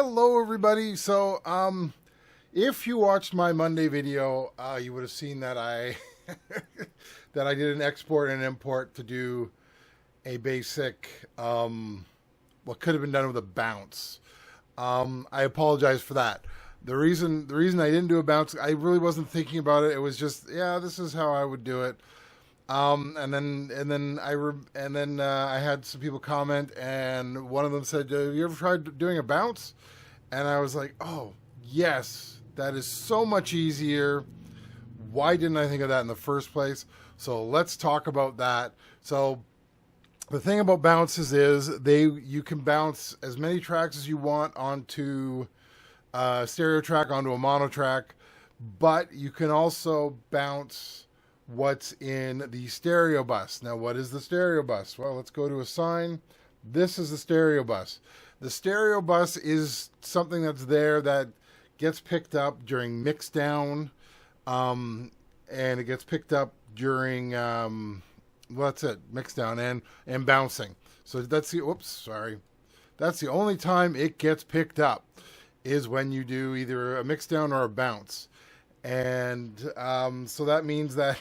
Hello everybody. If you watched my Monday video, you would have seen that I that I did an export and import to do a basic what could have been done with a bounce. I apologize for that. The reason I didn't do a bounce, I really wasn't thinking about it. It was just, yeah, this is how I would do it. And then I had some people comment, and one of them said, "Have you ever tried doing a bounce?" And I was like, "Oh, yes, that is so much easier. Why didn't I think of that in the first place?" So let's talk about that. So the thing about bounces is you can bounce as many tracks as you want onto a stereo track, onto a mono track, but you can also bounce what's in the stereo bus. Now, what is the stereo bus? Well, let's go to assign. This is the stereo bus. The stereo bus is something that's there that gets picked up during mix down, and it gets picked up during well, that's it, mix down and bouncing. So that's the only time it gets picked up is when you do either a mix down or a bounce. And so that means that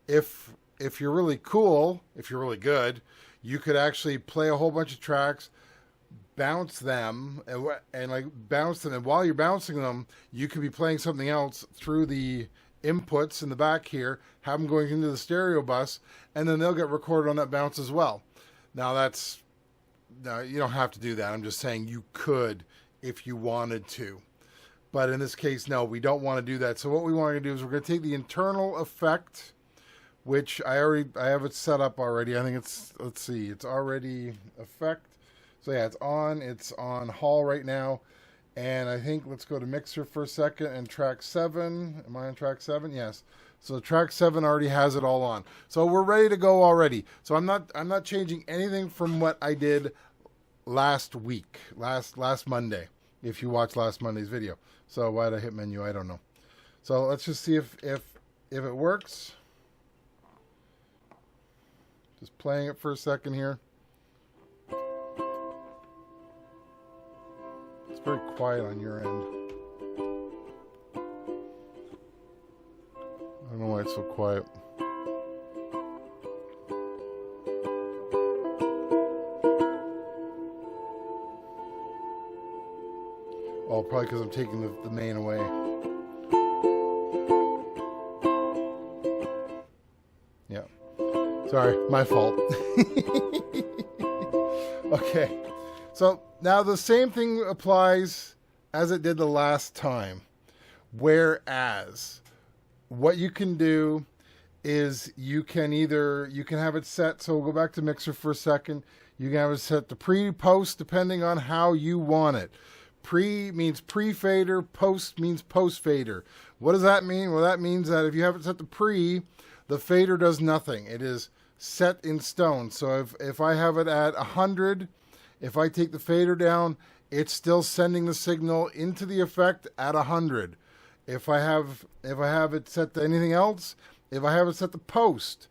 if you're really cool, if you're really good, you could actually play a whole bunch of tracks, bounce them, and like bounce them. And while you're bouncing them, you could be playing something else through the inputs in the back here, have them going into the stereo bus, and then they'll get recorded on that bounce as well. Now you don't have to do that. I'm just saying you could if you wanted to. But in this case, no, we don't want to do that. So what we want to do is we're going to take the internal effect, which I have it set up already. I think it's, let's see, it's already effect. So yeah, it's on Hall right now. And I think, let's go to mixer for a second, and track 7. Am I on track 7? Yes. So track 7 already has it all on. So we're ready to go already. So I'm not changing anything from what I did last week, last Monday, if you watched last Monday's video. So why did I hit menu? I don't know. So let's just see if it works. Just playing it for a second here. It's very quiet on your end. I don't know why it's so quiet. Oh, probably because I'm taking the main away. Yeah. Sorry, my fault. Okay. So now the same thing applies as it did the last time. Whereas what you can do is you can have it set. So we'll go back to mixer for a second. You can have it set to pre-post depending on how you want it. Pre means pre-fader, post means post-fader. What does that mean? Well, that means that if you have it set to pre, the fader does nothing. It is set in stone. So if I have it at 100, if I take the fader down, it's still sending the signal into the effect at 100. If I have it set to anything else, if I have it set to post,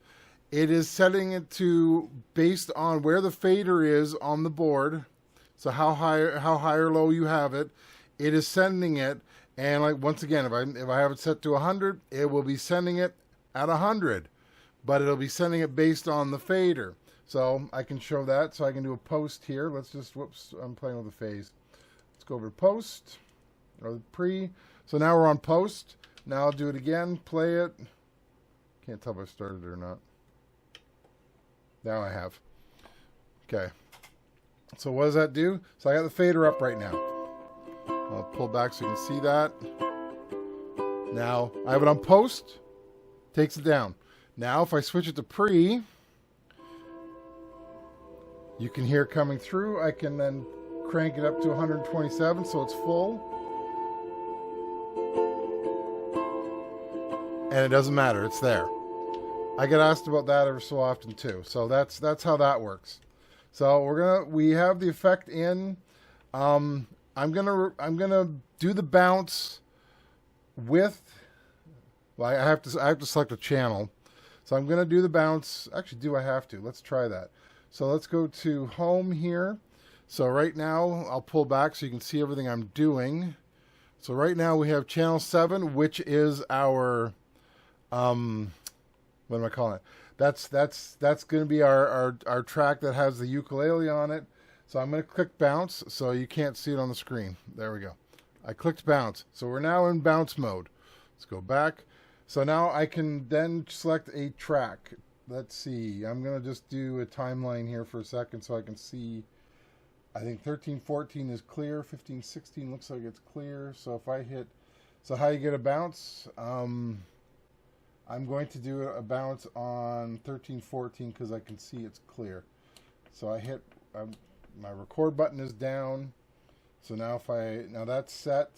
it is setting it to based on where the fader is on the board. So how high or low you have it, it is sending it. And like once again, if I have it set to 100, it will be sending it at 100, but it'll be sending it based on the fader. So I can show that. So I can do a post here. Let's just, whoops, I'm playing with the phase. Let's go over to post or the pre. So now we're on post. Now I'll do it again, play it. Can't tell if I started it or not. Now I have. Okay. So what does that do? So I got the fader up right now. I'll pull back so you can see that. Now I have it on post. Takes it down. Now if I switch it to pre, you can hear it coming through. I can then crank it up to 127 so it's full. And it doesn't matter, it's there. I get asked about that every so often too. So that's how that works. So we have the effect in. I'm gonna do the bounce with. Well, I have to select a channel. So I'm gonna do the bounce. Actually, do I have to? Let's try that. So let's go to home here. So right now, I'll pull back so you can see everything I'm doing. So right now we have channel 7, which is our, what am I calling it? That's going to be our track that has the ukulele on it. So I'm going to click bounce so you can't see it on the screen. There we go. I clicked bounce. So we're now in bounce mode. Let's go back. So now I can then select a track. Let's see. I'm going to just do a timeline here for a second so I can see. I think 13, 14 is clear. 15, 16 looks like it's clear. So if I hit, so how you get a bounce? I'm going to do a bounce on 13, 14 because I can see it's clear. So I hit, my record button is down. So now now that's set.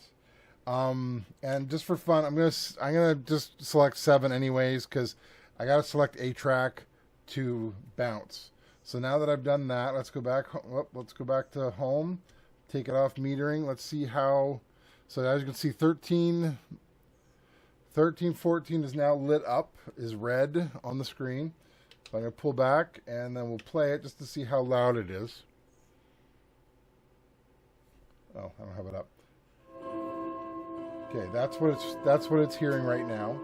And just for fun, I'm gonna just select 7 anyways because I gotta select a track to bounce. So now that I've done that, let's go back. Let's go back to home. Take it off metering. Let's see how. So as you can see, 13, 14 is now lit up, is red on the screen. So I'm gonna pull back and then we'll play it just to see how loud it is. Oh, I don't have it up. Okay, that's what it's hearing right now.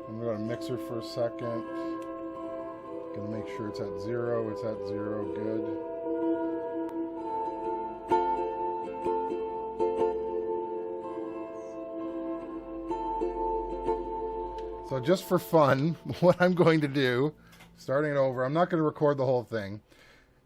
I'm going to mixer for a second. Going to make sure it's at 0. It's at 0. Good. So just for fun, what I'm going to do, starting it over, I'm not going to record the whole thing.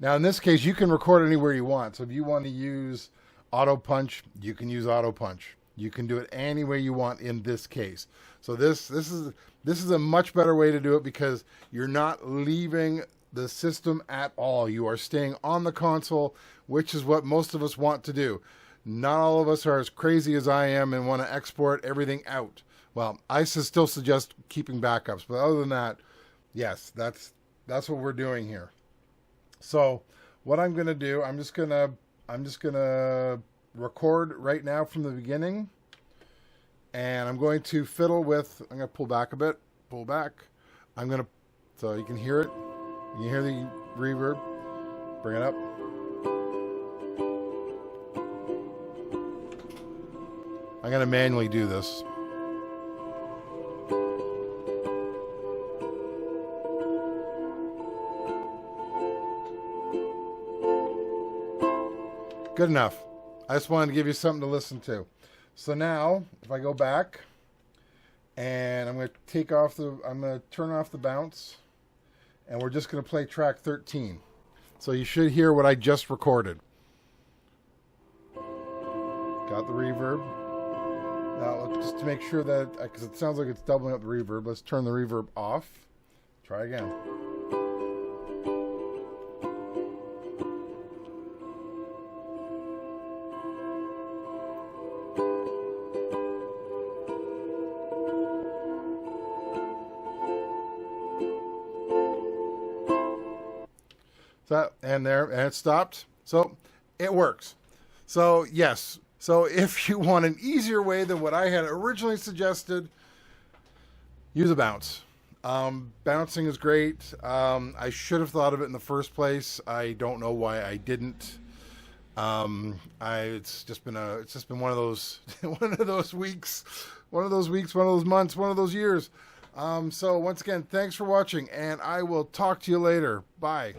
Now in this case, you can record anywhere you want. So if you want to use auto punch, you can use auto punch. You can do it any way you want in this case. So this is a much better way to do it because you're not leaving the system at all. You are staying on the console, which is what most of us want to do. Not all of us are as crazy as I am and want to export everything out. Well, I still suggest keeping backups, but other than that, yes, that's what we're doing here. So what I'm going to do, I'm just going to record right now from the beginning, and I'm going to fiddle with, I'm going to pull back a bit, pull back. So you can hear it. You can hear the reverb. Bring it up. I'm going to manually do this. Good enough. I just wanted to give you something to listen to. So now, if I go back, and I'm going to turn off the bounce, and we're just going to play track 13. So you should hear what I just recorded. Got the reverb. Now, just to make sure that, because it sounds like it's doubling up the reverb, let's turn the reverb off. Try again. And it stopped. So it works. So yes. So if you want an easier way than what I had originally suggested, use a bounce. Bouncing is great. I should have thought of it in the first place. I don't know why I didn't. It's just been one of those weeks, one of those months, one of those years. So once again, thanks for watching, and I will talk to you later. Bye.